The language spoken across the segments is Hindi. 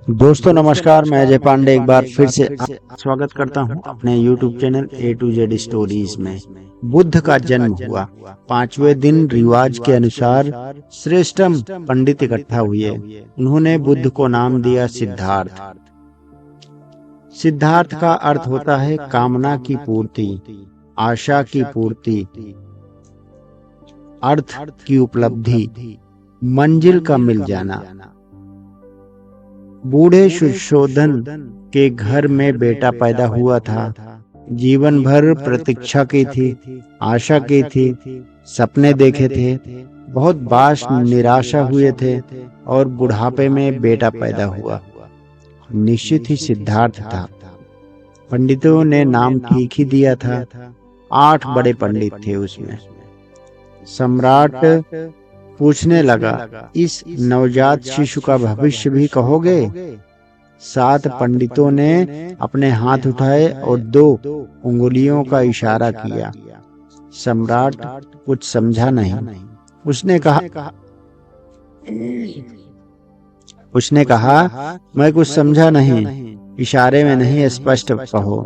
दोस्तों नमस्कार, मैं अजय पांडे एक बार फिर से स्वागत करता हूं अपने YouTube channel A to Z stories में। बुद्ध का जन्म हुआ। 5वें दिन रिवाज के अनुसार श्रेष्ठम पंडित इकट्ठा हुए। उन्होंने बुद्ध को नाम दिया सिद्धार्थ। सिद्धार्थ का अर्थ होता है कामना की पूर्ति, आशा की पूर्ति, अर्थ की उपलब्धि, मंजिल का मिल जाना। बूढ़े सुशोधन के घर में बेटा पैदा हुआ था। जीवन भर प्रतीक्षा की थी, आशा की थी, सपने देखे थे, बहुत बार निराशा हुए थे और बुढ़ापे में बेटा पैदा हुआ। निश्चित ही सिद्धार्थ था। पंडितों ने नाम ठीक ही दिया था। 8 बड़े पंडित थे उसमें। सम्राट पूछने लगा, इस नवजात शिशु का भविष्य भी कहोगे? 7 पंडितों ने अपने हाथ उठाए और 2 उंगलियों का इशारा किया। सम्राट कुछ समझा नहीं। उसने कहा, मैं कुछ समझा नहीं, इशारे में नहीं, स्पष्ट कहो।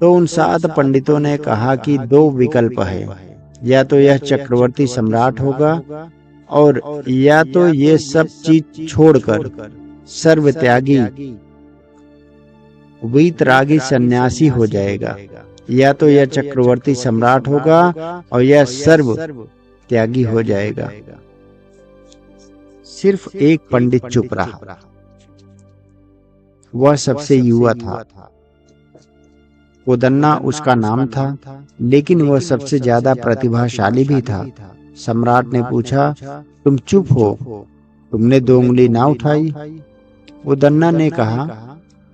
तो उन 7 पंडितों ने कहा कि 2 विकल्प है, या तो यह चक्रवर्ती सम्राट होगा और या तो ये सब चीज छोड़कर सर्वत्यागी वीतरागी सन्यासी हो जाएगा, या तो यह चक्रवर्ती सम्राट होगा और यह सर्व त्यागी हो जाएगा। सिर्फ एक पंडित चुप रहा। वह सबसे युवा था। कोदन्ना उसका नाम था, लेकिन वह सबसे ज्यादा प्रतिभाशाली भी था। सम्राट ने पूछा, तुम चुप हो, तुमने 2 उंगली ना उठाई? कोदन्ना ने कहा,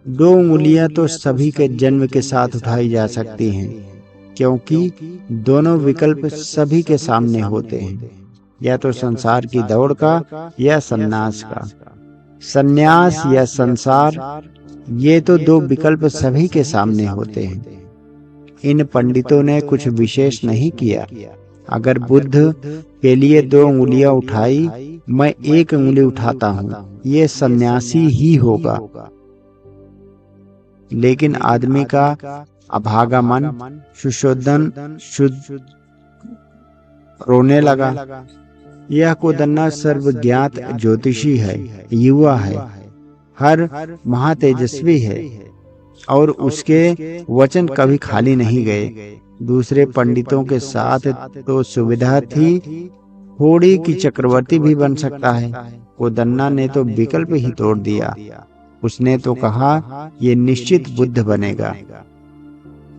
2 उंगलियां तो सभी के जन्म के साथ उठाई जा सकती हैं, क्योंकि दोनों विकल्प सभी के सामने होते हैं, या तो संसार की दौड़ का या सन्यास का। सन्यास या संसार, ये तो 2 विकल्प सभी के सामने होते हैं। इन पंडितों ने कुछ विशेष नहीं किया। अगर बुद्ध के लिए 2 उंगलियां उठाई, मैं 1 उंगली उठाता हूँ, ये सन्यासी ही होगा। लेकिन आदमी का अभागा मन सुशोधन रोने लगा। यह कोदन्ना सर्वज्ञात ज्योतिषी है, युवा है, हर महातेजस्वी है और उसके वचन कभी खाली नहीं गए। दूसरे पंडितों के साथ तो सुविधा थी थोड़ी कि चक्रवर्ती भी बन सकता है। कोदन्ना ने तो विकल्प ही तोड़ दिया। उसने तो कहा, ये निश्चित बुद्ध बनेगा।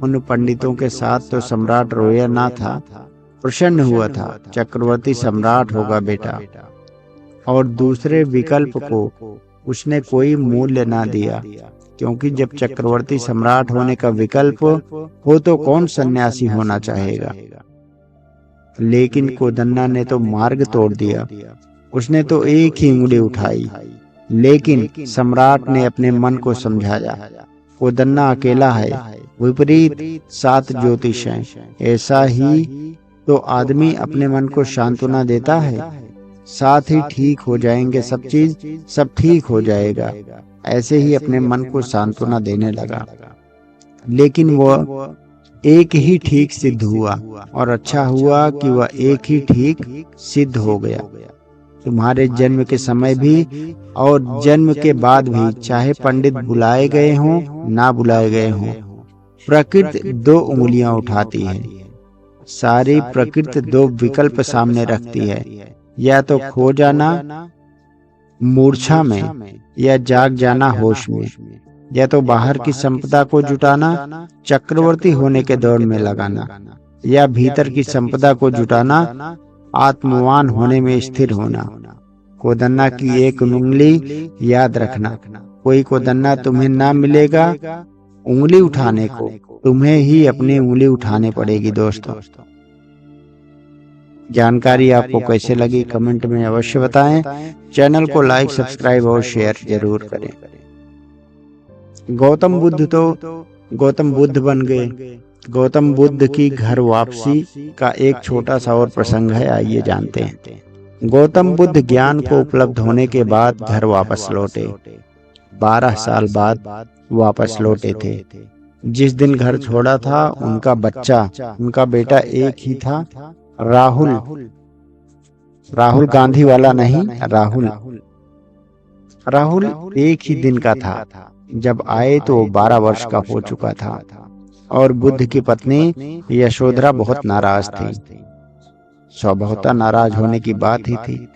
उन पंडितों के साथ तो सम्राट रोया ना था, प्रसन्न हुआ था। चक्रवर्ती सम्राट होगा बेटा। और दूसरे विकल्प को उसने कोई मूल्य ना दिया, क्योंकि जब चक्रवर्ती सम्राट होने का विकल्प हो तो कौन सन्यासी होना चाहेगा। लेकिन कोदन्ना ने तो मार्ग तोड़ दिया। उसने तो 1 ही उंगली उठाई, लेकिन सम्राट ने अपने मन को समझाया। कोदन्ना अकेला है, विपरीत 7 ज्योतिष हैं। ऐसा ही तो आदमी अपने मन को सांत्वना देता है, साथ ही ठीक हो जाएंगे, सब चीज सब ठीक हो जाएगा। ऐसे ही अपने मन को सांत्वना देने लगा। लेकिन वह 1 ही ठीक सिद्ध हुआ, और अच्छा हुआ कि वह 1 ही ठीक सिद्ध हो गया। तुम्हारे जन्म के समय भी और जन्म के बाद भी, चाहे पंडित बुलाए गए हों ना बुलाए गए हों, प्रकृति 2 उंगलियां उठाती है। सारी प्रकृति 2 विकल्प सामने रखती है, या तो खो जाना मूर्छा में, या जाग जाना होश में, या तो बाहर की संपदा को जुटाना, चक्रवर्ती होने के दौड़ में लगाना, या भीतर की संपदा को जुटाना, आत्मवान होने में स्थिर होना। कोदन्ना की 1 उंगली याद रखना। कोई कोदन्ना तुम्हें ना मिलेगा उंगली उठाने को, तुम्हें ही अपनी उंगली उठाने पड़ेगी। दोस्तों, जानकारी आपको कैसे लगी कमेंट में अवश्य बताएं। चैनल को लाइक, सब्सक्राइब और शेयर जरूर करें। गौतम बुद्ध बन गए। गौतम बुद्ध की घर वापसी का एक छोटा सा और प्रसंग है, आइए जानते हैं। गौतम बुद्ध ज्ञान को उपलब्ध होने के बाद घर वापस लौटे। 12 साल बाद वापस लौटे थे। जिस दिन घर छोड़ा था उनका बच्चा, उनका बेटा एक ही था, राहुल। राहुल गांधी वाला नहीं, राहुल। राहुल एक ही दिन का था। जब आए तो 12 वर्ष का हो चुका था और बुद्ध की पत्नी यशोधरा बहुत नाराज थी। स्वभावतः नाराज होने की बात ही थी।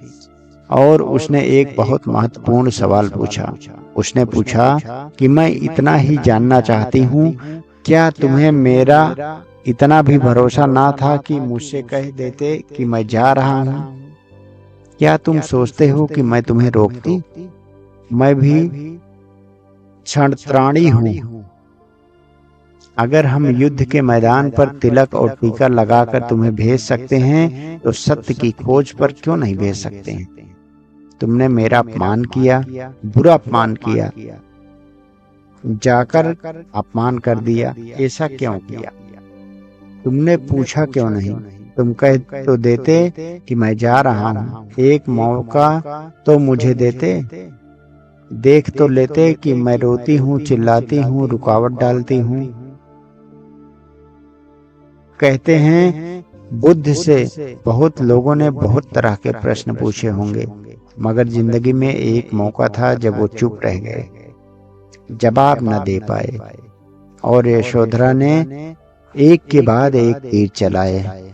और उसने एक बहुत महत्वपूर्ण सवाल पूछा। उसने पूछा कि मैं इतना ही जानना चाहती हूँ, क्या तुम्हें मेरा इतना भी भरोसा ना था कि मुझसे कह देते कि मैं जा रहा हूँ? क्या तुम सोचते हो कि मैं तुम्हें रोकती? मैं भी क्षणत्राणी हूँ। अगर हम युद्ध के मैदान पर तिलक और टीका लगाकर तुम्हें भेज सकते हैं तो सत्य की खोज पर क्यों नहीं भेज सकते हैं? तुमने मेरा अपमान किया, बुरा अपमान किया, जाकर अपमान कर दिया। ऐसा क्यों किया? तुमने पूछा क्यों नहीं? तुम कह तो देते कि मैं जा रहा हूँ। एक मौका तो मुझे देते, देख तो लेते कि मैं रोती हूँ, चिल्लाती हूँ, रुकावट डालती हूँ। कहते हैं बुद्ध से बहुत लोगों ने बहुत तरह के प्रश्न पूछे होंगे, मगर जिंदगी में एक मौका था जब वो चुप रह गए, जवाब न दे पाए। और यशोधरा ने एक के बाद एक तीर चलाए।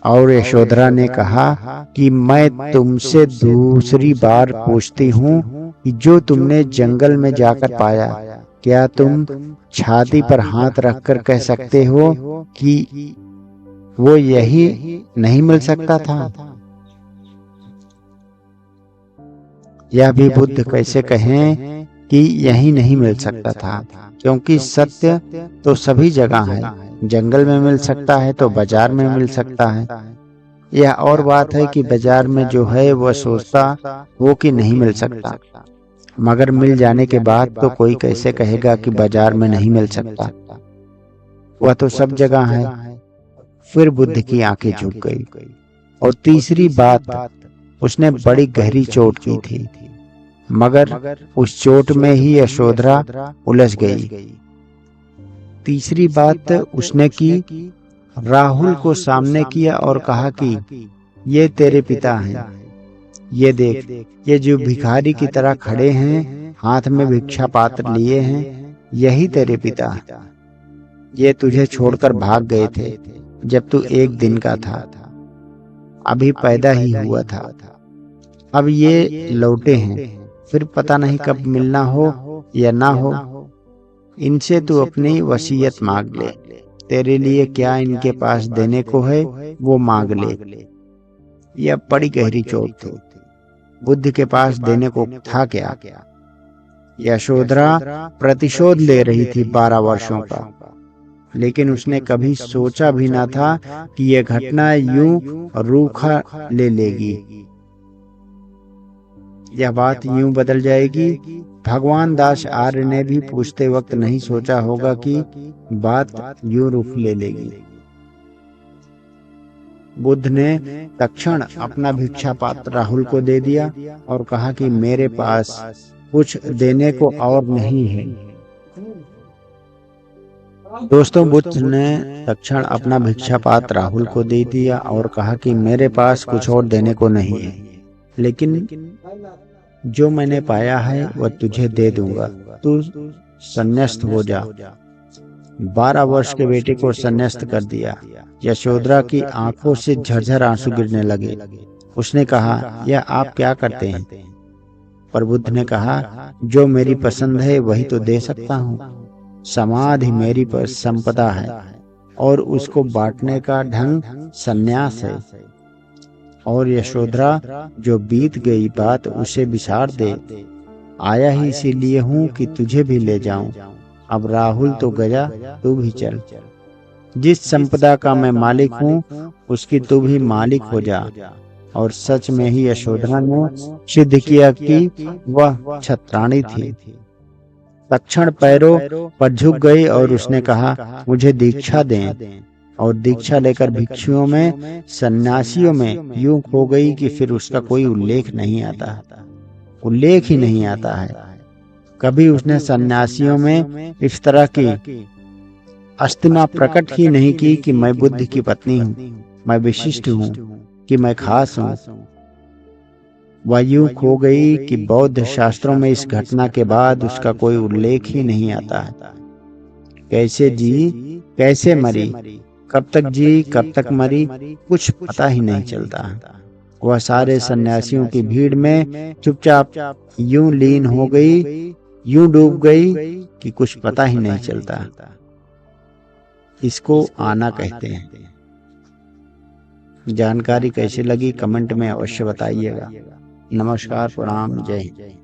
और यशोधरा ने कहा कि मैं तुमसे दूसरी बार पूछती हूँ कि जो तुमने जंगल में जाकर पाया, क्या तुम छाती पर हाथ रखकर कह सकते हो कि वो यही नहीं मिल सकता था? यह भी बुद्ध कैसे कहें कि यही नहीं मिल सकता था, क्योंकि सत्य तो सभी जगह है। जंगल में मिल सकता है तो बाजार में मिल सकता है। यह और बात है कि बाजार में जो है वह सोचता वो कि नहीं मिल सकता, मगर मिल जाने के बाद तो कोई कैसे कहेगा कि बाजार में नहीं मिल सकता? वह तो सब जगह है। फिर बुद्ध की आंखें झुक गई। और तीसरी बात, उसने बड़ी गहरी चोट की थी, मगर उस चोट में ही यशोधरा उलझ गई। तीसरी बात उसने की, राहुल को सामने किया और कहा कि ये तेरे पिता हैं। ये देख, ये जो भिखारी की तरह खड़े हैं, हाथ में भिक्षा पात्र लिए हैं, यही तेरे पिता हैं। ये तुझे छोड़कर भाग गए थे जब तू एक दिन का था, अभी पैदा ही हुआ था। अब ये लौटे हैं, फिर पता नहीं कब मिलना हो या ना हो। इनसे तू अपनी वसीयत मांग ले। तेरे लिए क्या इनके पास देने को है वो मांग ले। यह बड़ी गहरी चोट थी। बुद्ध के पास देने को था क्या? यशोधरा प्रतिशोध ले रही थी 12 वर्षों का, लेकिन उसने कभी सोचा भी ना था कि यह घटना यूं रूखा ले लेगी। यह बात यूं बदल जाएगी। भगवान दास आर्य ने भी पूछते वक्त नहीं सोचा होगा कि बात यूं रुख ले लेगी। बुद्ध ने तत्क्षण अपना भिक्षा पात्र राहुल को दे दिया और कहा कि मेरे पास कुछ देने को और नहीं है। दोस्तों, बुद्ध ने तत्क्षण अपना भिक्षा पात्र राहुल को दे दिया और कहा कि मेरे पास कुछ और देने को नहीं है, लेकिन जो मैंने पाया है वह तुझे दे दूंगा। तू संन्यास्त हो जा। 12 वर्ष के बेटे को संन्यास्त कर दिया। यशोधरा की आंखों से झरझर आंसू गिरने लगे। उसने कहा, यह आप क्या करते हैं? पर बुद्ध ने कहा, जो मेरी पसंद है वही तो दे सकता हूँ। समाधि मेरी पर संपदा है और उसको बांटने का ढंग संन्यास है। और यशोधरा, जो बीत गई बात उसे बिसार दे। आया ही इसीलिए हूँ कि तुझे भी ले जाऊं। अब राहुल तो गया, तू भी चल। जिस संपदा का मैं मालिक हूँ उसकी तू भी मालिक हो जा। और सच में ही यशोधरा ने सिद्ध किया कि वह क्षत्राणी थी। तत्क्षण पैरों पर झुक गई और उसने कहा, मुझे दीक्षा दें। और दीक्षा लेकर भिक्षुओं में, सन्यासियों में यूं खो गई कि फिर उसका कोई उल्लेख नहीं आता। उल्लेख ही नहीं आता है। कभी उसने सन्यासियों में इस तरह की अस्तिमा प्रकट ही नहीं की कि मैं बुद्ध की पत्नी हूँ, मैं विशिष्ट हूँ, कि मैं खास हूँ। वह यूं खो गई कि बौद्ध शास्त्रों में इस घटना के बाद उसका कोई उल्लेख ही नहीं आता है। कैसे जी, कैसे मरी, कब तक जी कब तक मरी, कुछ पता ही नहीं चलता। वह सारे सन्यासियों की भीड़ में चुपचाप यूं लीन हो गई, यूं डूब गई कि कुछ पता ही नहीं चलता। इसको आना कहते हैं। जानकारी कैसी लगी कमेंट में अवश्य बताइएगा। नमस्कार, प्रणाम, जय हिंद।